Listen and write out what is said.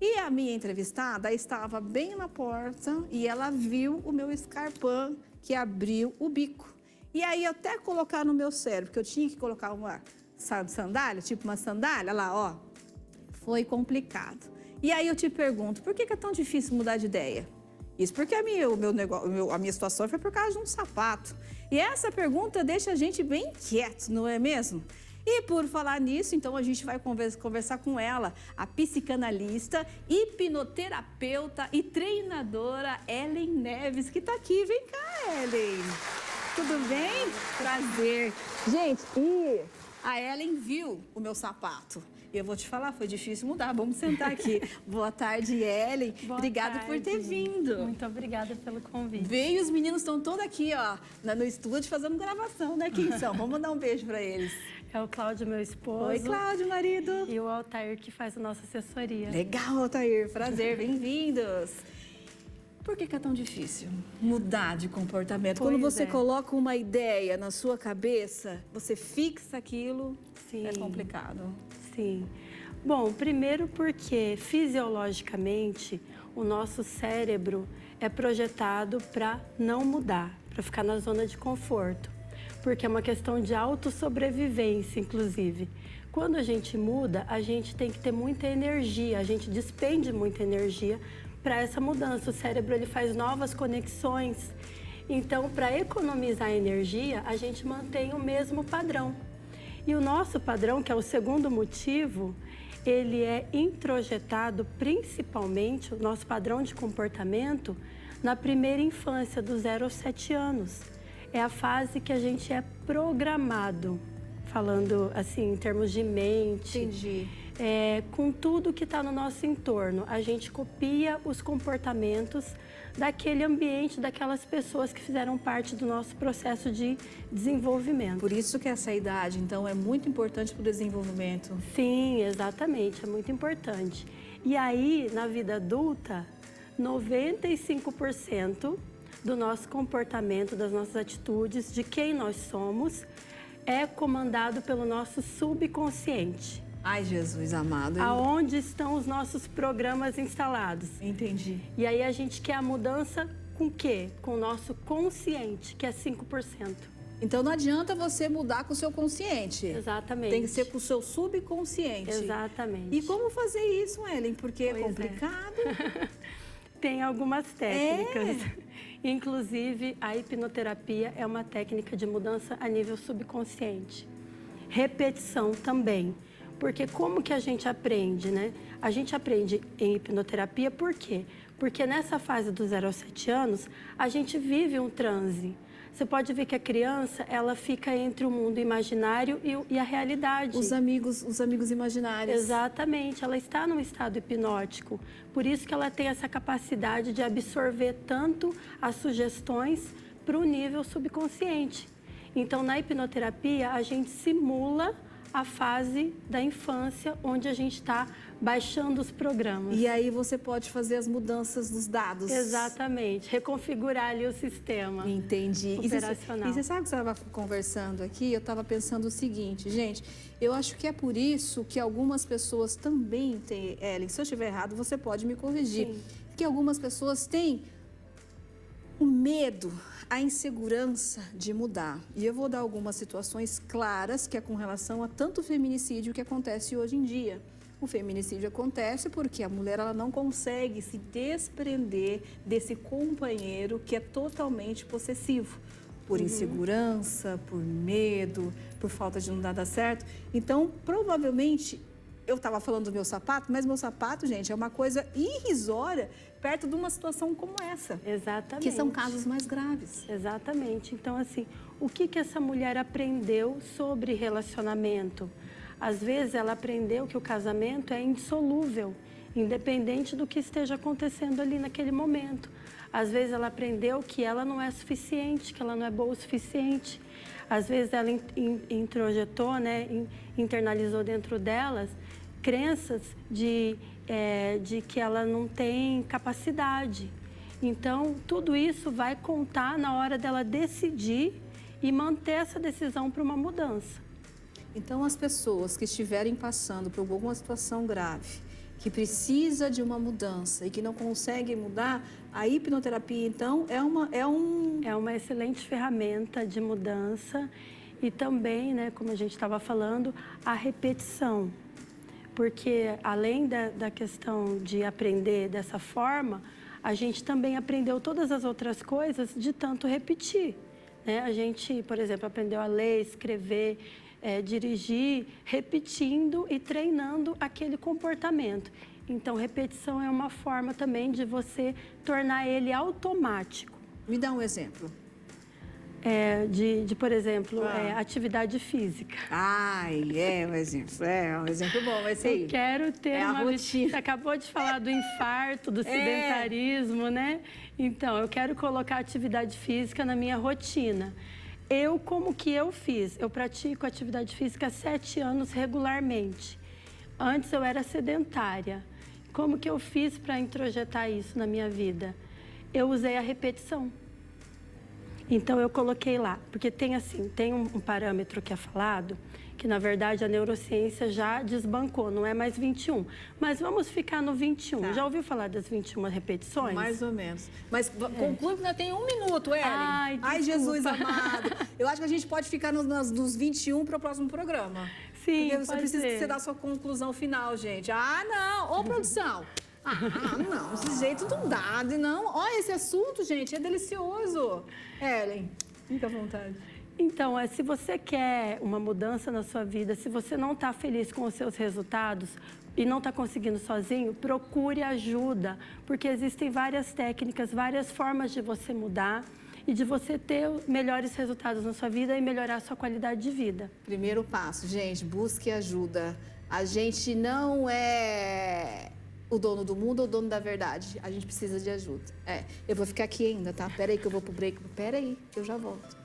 E a minha entrevistada estava bem na porta e ela viu o meu escarpão que abriu o bico. E aí até colocar no meu cérebro, porque eu tinha que colocar uma sandália, tipo uma sandália, lá ó, foi complicado. E aí eu te pergunto, por que é tão difícil mudar de ideia? Isso porque a minha situação foi por causa de um sapato. E essa pergunta deixa a gente bem quieto, não é mesmo? E por falar nisso, então a gente vai conversar com ela, a psicanalista, hipnoterapeuta e treinadora Ellen Neves, que está aqui. Vem cá, Ellen. Tudo bem? Prazer. Gente, e a Ellen viu o meu sapato. E eu vou te falar, foi difícil mudar. Vamos sentar aqui. Boa tarde, Ellen. Obrigada por ter vindo. Muito obrigada pelo convite. Veio, os meninos estão todos aqui, ó, no estúdio fazendo gravação, né? Quem são? Vamos mandar um beijo para eles. É o Cláudio, meu esposo. Oi, Cláudio, marido. E o Altair, que faz a nossa assessoria. Legal, Altair. Prazer, bem-vindos. Por que é tão difícil mudar de comportamento? Quando você coloca uma ideia na sua cabeça, você fixa aquilo, Sim. É complicado. Sim. Bom, primeiro porque fisiologicamente o nosso cérebro é projetado para não mudar, para ficar na zona de conforto. Porque é uma questão de autossobrevivência, inclusive. Quando a gente muda, a gente tem que ter muita energia, a gente despende muita energia para essa mudança. O cérebro ele faz novas conexões. Então, para economizar energia, a gente mantém o mesmo padrão. E o nosso padrão, que é o segundo motivo, ele é introjetado principalmente, o nosso padrão de comportamento, na primeira infância, do 0 aos 7 anos. É a fase que a gente é programado, falando assim, em termos de mente. Entendi. Com tudo que está no nosso entorno. A gente copia os comportamentos daquele ambiente, daquelas pessoas que fizeram parte do nosso processo de desenvolvimento. Por isso que essa idade, então, é muito importante para o desenvolvimento. Sim, exatamente, é muito importante. E aí, na vida adulta, 95% do nosso comportamento, das nossas atitudes, de quem nós somos, é comandado pelo nosso subconsciente. Ai, Jesus amado. Aonde estão os nossos programas instalados. Entendi. E aí a gente quer a mudança com o quê? Com o nosso consciente, que é 5%. Então não adianta você mudar com o seu consciente. Exatamente. Tem que ser com o seu subconsciente. Exatamente. E como fazer isso, Ellen? Porque é complicado. Tem algumas técnicas. Inclusive, a hipnoterapia é uma técnica de mudança a nível subconsciente. Repetição também. Porque como que a gente aprende, né? A gente aprende em hipnoterapia por quê? Porque nessa fase dos 0 aos 7 anos, a gente vive um transe. Você pode ver que a criança, ela fica entre o mundo imaginário e a realidade. Os amigos imaginários. Exatamente, ela está num estado hipnótico. Por isso que ela tem essa capacidade de absorver tanto as sugestões para o nível subconsciente. Então, na hipnoterapia, a gente simula a fase da infância, onde a gente está baixando os programas. E aí você pode fazer as mudanças dos dados. Exatamente, reconfigurar ali o sistema. Entendi. Operacional. E você sabe que você estava conversando aqui, eu estava pensando o seguinte, gente, eu acho que é por isso que algumas pessoas também têm, Ellen, se eu estiver errado, você pode me corrigir, Sim. que algumas pessoas têm o medo, a insegurança de mudar. E eu vou dar algumas situações claras que é com relação a tanto feminicídio que acontece hoje em dia. O feminicídio acontece porque a mulher ela não consegue se desprender desse companheiro que é totalmente possessivo. Por insegurança, por medo, por falta de não dar certo. Então, provavelmente, eu estava falando do meu sapato, mas meu sapato, gente, é uma coisa irrisória perto de uma situação como essa. Exatamente. Que são casos mais graves. Exatamente. Então, assim, o que essa mulher aprendeu sobre relacionamento? Às vezes, ela aprendeu que o casamento é indissolúvel, independente do que esteja acontecendo ali naquele momento. Às vezes, ela aprendeu que ela não é suficiente, que ela não é boa o suficiente. Às vezes, ela introjetou, né, internalizou dentro delas crenças de que ela não tem capacidade. Então, tudo isso vai contar na hora dela decidir e manter essa decisão para uma mudança. Então, as pessoas que estiverem passando por alguma situação grave, que precisa de uma mudança e que não consegue mudar, a hipnoterapia, então, é uma excelente ferramenta de mudança e também, né, como a gente estava falando, a repetição. Porque, além da questão de aprender dessa forma, a gente também aprendeu todas as outras coisas de tanto repetir, né? A gente, por exemplo, aprendeu a ler, escrever, dirigir, repetindo e treinando aquele comportamento. Então, repetição é uma forma também de você tornar ele automático. Me dá um exemplo. Por exemplo, atividade física. Um exemplo. É um exemplo bom, vai ser aí. Eu quero ter uma rotina. Você acabou de falar do infarto, do sedentarismo, né? Então, eu quero colocar atividade física na minha rotina. Como que eu fiz? Eu pratico atividade física há 7 anos regularmente. Antes eu era sedentária. Como que eu fiz para introjetar isso na minha vida? Eu usei a repetição. Então, eu coloquei lá, porque tem um parâmetro que é falado, que na verdade a neurociência já desbancou, não é mais 21. Mas vamos ficar no 21. Tá. Já ouviu falar das 21 repetições? Mais ou menos. Mas conclui que ainda tem 1 minuto, Ellen. Ai, Jesus amado. Eu acho que a gente pode ficar nos 21 para o próximo programa. Sim, porque você precisa que você dê a sua conclusão final, gente. Não. Ô, produção. Não, desse jeito não dá, não. Olha, esse assunto, gente, é delicioso. Ellen, fica à vontade. Então, se você quer uma mudança na sua vida, se você não está feliz com os seus resultados e não está conseguindo sozinho, procure ajuda, porque existem várias técnicas, várias formas de você mudar e de você ter melhores resultados na sua vida e melhorar a sua qualidade de vida. Primeiro passo, gente, busque ajuda. A gente não é o dono do mundo ou o dono da verdade. A gente precisa de ajuda. Eu vou ficar aqui ainda, tá? Pera aí que eu vou pro break. Pera aí, eu já volto.